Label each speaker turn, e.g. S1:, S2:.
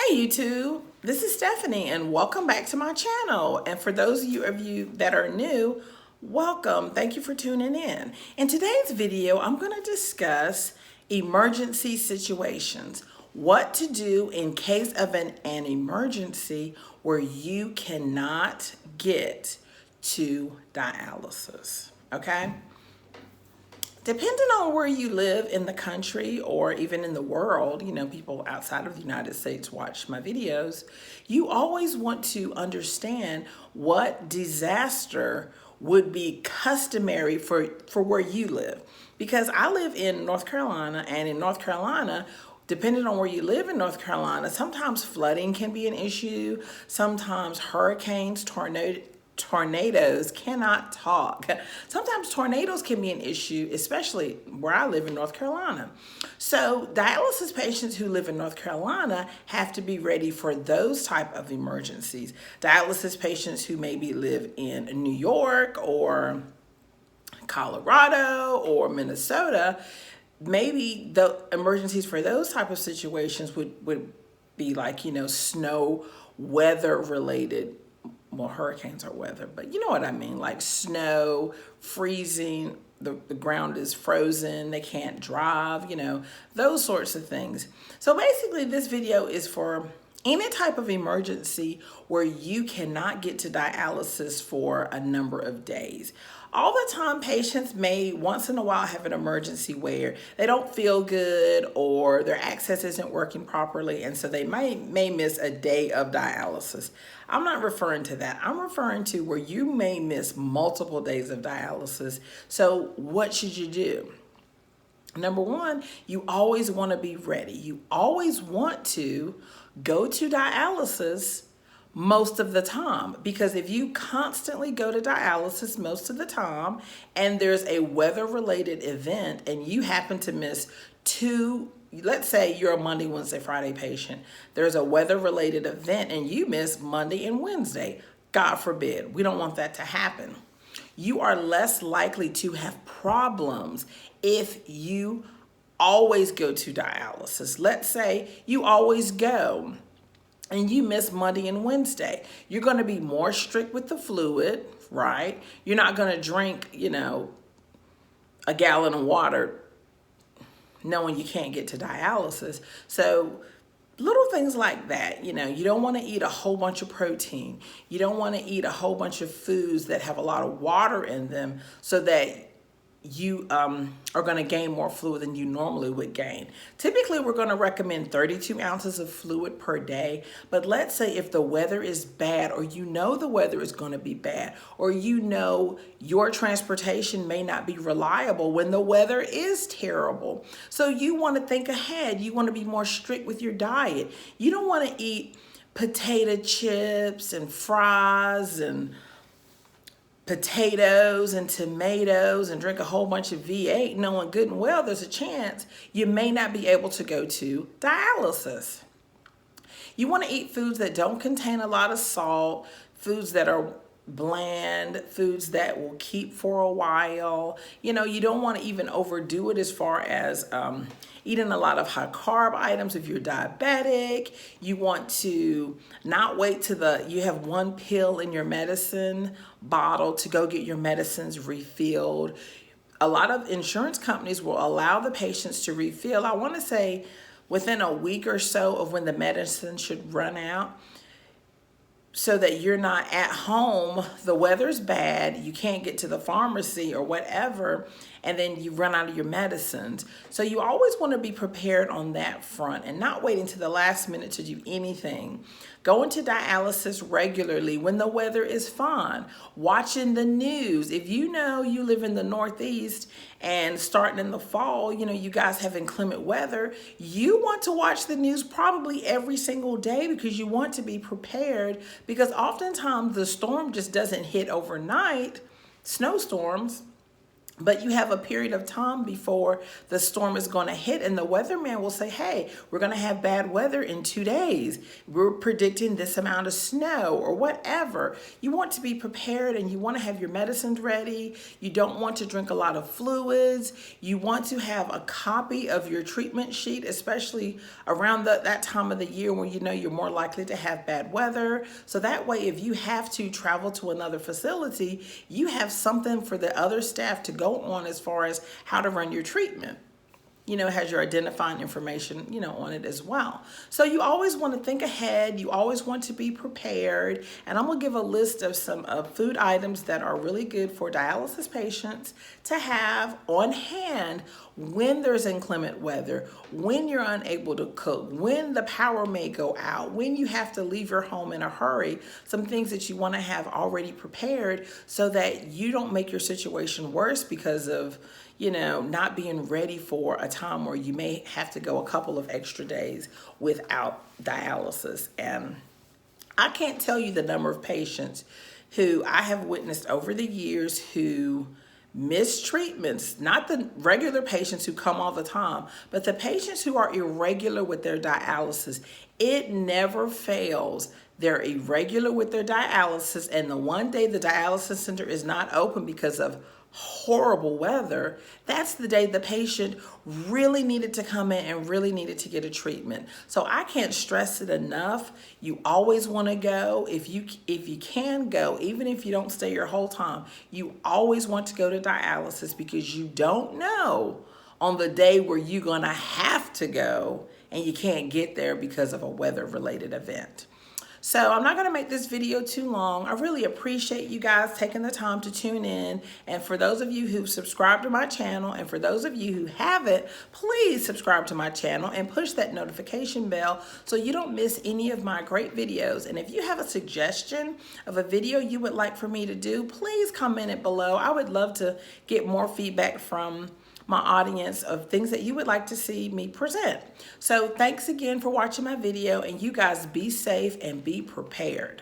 S1: Hi YouTube, this is Stephanie and welcome back to my channel. And for those of you that are new, welcome. Thank you for tuning in. In today's video, I'm going to discuss emergency situations. What to do in case of an emergency where you cannot get to dialysis, okay? Depending on where you live in the country or even in the world, people outside of the United States watch my videos, you always want to understand what disaster would be customary for where you live. Because I live in North Carolina, and in North Carolina, depending on where you live in North Carolina, sometimes flooding can be an issue, sometimes hurricanes, tornadoes cannot talk. Sometimes tornadoes can be an issue, especially where I live in North Carolina. So dialysis patients who live in North Carolina have to be ready for those type of emergencies. Dialysis patients who maybe live in New York or Colorado or Minnesota, maybe the emergencies for those type of situations would be like, snow, weather related. Well, hurricanes are weather, but you know what I mean, like snow, freezing, the ground is frozen, they can't drive, those sorts of things. So basically this video is for any type of emergency where you cannot get to dialysis for a number of days. All the time, patients may once in a while have an emergency where they don't feel good or their access isn't working properly, and so they may miss a day of dialysis. I'm not referring to that. I'm referring to where you may miss multiple days of dialysis. So what should you do? Number one, you always want to be ready. You always want to go to dialysis most of the time, because if you constantly go to dialysis most of the time and there's a weather related event and you happen to miss two, let's say you're a Monday, Wednesday, Friday patient, there's a weather related event and you miss Monday and Wednesday, God forbid, we don't want that to happen. You are less likely to have problems if you always go to dialysis. Let's say you always go and you miss Monday and Wednesday. You're going to be more strict with the fluid, right? You're not going to drink, a gallon of water knowing you can't get to dialysis. So little things like that, you don't want to eat a whole bunch of protein. You don't want to eat a whole bunch of foods that have a lot of water in them so that you are going to gain more fluid than you normally would gain. Typically, we're going to recommend 32 ounces of fluid per day. But let's say if the weather is bad, or the weather is going to be bad, or your transportation may not be reliable when the weather is terrible. So you want to think ahead. You want to be more strict with your diet. You don't want to eat potato chips and fries and potatoes and tomatoes and drink a whole bunch of V8 knowing good and well there's a chance you may not be able to go to dialysis. You want to eat foods that don't contain a lot of salt, foods that are bland, foods that will keep for a while. You don't want to even overdo it as far as eating a lot of high carb items. If you're diabetic, you want to not wait till you have one pill in your medicine bottle to go get your medicines refilled. A lot of insurance companies will allow the patients to refill, I want to say within a week or so of when the medicine should run out, so that you're not at home, the weather's bad, you can't get to the pharmacy or whatever, and then you run out of your medicines. So you always want to be prepared on that front and not waiting to the last minute to do anything. Going to dialysis regularly when the weather is fine. Watching the news. If you live in the Northeast and starting in the fall, you guys have inclement weather, you want to watch the news probably every single day because you want to be prepared, because oftentimes the storm just doesn't hit overnight, snowstorms. But you have a period of time before the storm is going to hit, and the weatherman will say, hey, we're going to have bad weather in 2 days. We're predicting this amount of snow or whatever. You want to be prepared, and you want to have your medicines ready. You don't want to drink a lot of fluids. You want to have a copy of your treatment sheet, especially around that time of the year when you know you're more likely to have bad weather. So that way, if you have to travel to another facility, you have something for the other staff to go on as far as how to run your treatment. It has your identifying information, on it as well. So you always want to think ahead. You always want to be prepared. And I'm going to give a list of some food items that are really good for dialysis patients to have on hand when there's inclement weather, when you're unable to cook, when the power may go out, when you have to leave your home in a hurry. Some things that you want to have already prepared so that you don't make your situation worse because of not being ready for a time where you may have to go a couple of extra days without dialysis. And I can't tell you the number of patients who I have witnessed over the years who miss treatments, not the regular patients who come all the time, but the patients who are irregular with their dialysis. It never fails. They're irregular with their dialysis, and the one day the dialysis center is not open because of horrible weather, that's the day the patient really needed to come in and really needed to get a treatment. So I can't stress it enough. You always want to go. If you can go, even if you don't stay your whole time, you always want to go to dialysis because you don't know on the day where you're going to have to go and you can't get there because of a weather-related event. So I'm not going to make this video too long. I really appreciate you guys taking the time to tune in. And for those of you who've subscribed to my channel, and for those of you who haven't, please subscribe to my channel and push that notification bell so you don't miss any of my great videos. And if you have a suggestion of a video you would like for me to do, please comment it below. I would love to get more feedback from my audience of things that you would like to see me present. So thanks again for watching my video, and you guys be safe and be prepared.